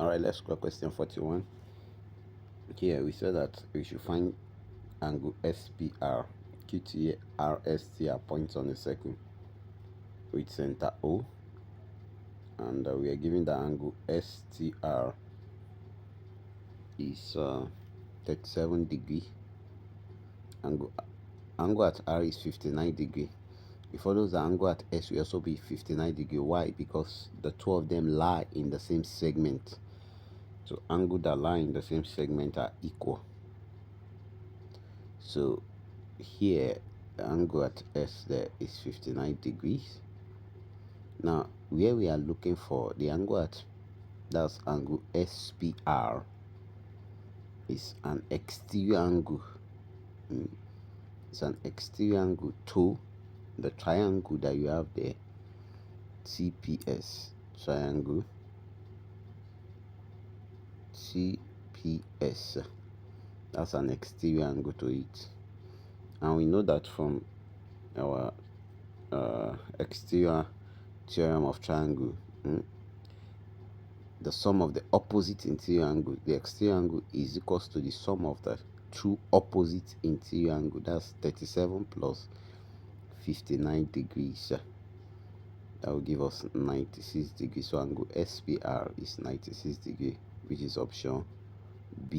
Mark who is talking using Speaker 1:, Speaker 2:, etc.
Speaker 1: Alright, let's go question 41. Here we said that we should find angle SPR. QTRST are points on a circle with center O, and we are given the angle STR is 37 degree. Angle at R is 59 degree. It follows the angle at S will also be 59 degree. Why? Because the two of them lie in the same segment. So angles that lie in the same segment are equal. So here the angle at S there is 59 degrees. Now where we are looking for the angle at, that's angle SPR, is an exterior angle. It's an exterior angle to the triangle that you have there, TPS triangle, TPS. That's an exterior angle to it, and we know that from our exterior theorem of triangle, the sum of the opposite interior angle, the exterior angle, is equals to the sum of the two opposite interior angle. That's 37 plus 59 degrees. That will give us 96 degrees. So angle SPR is 96 degrees, which is option B.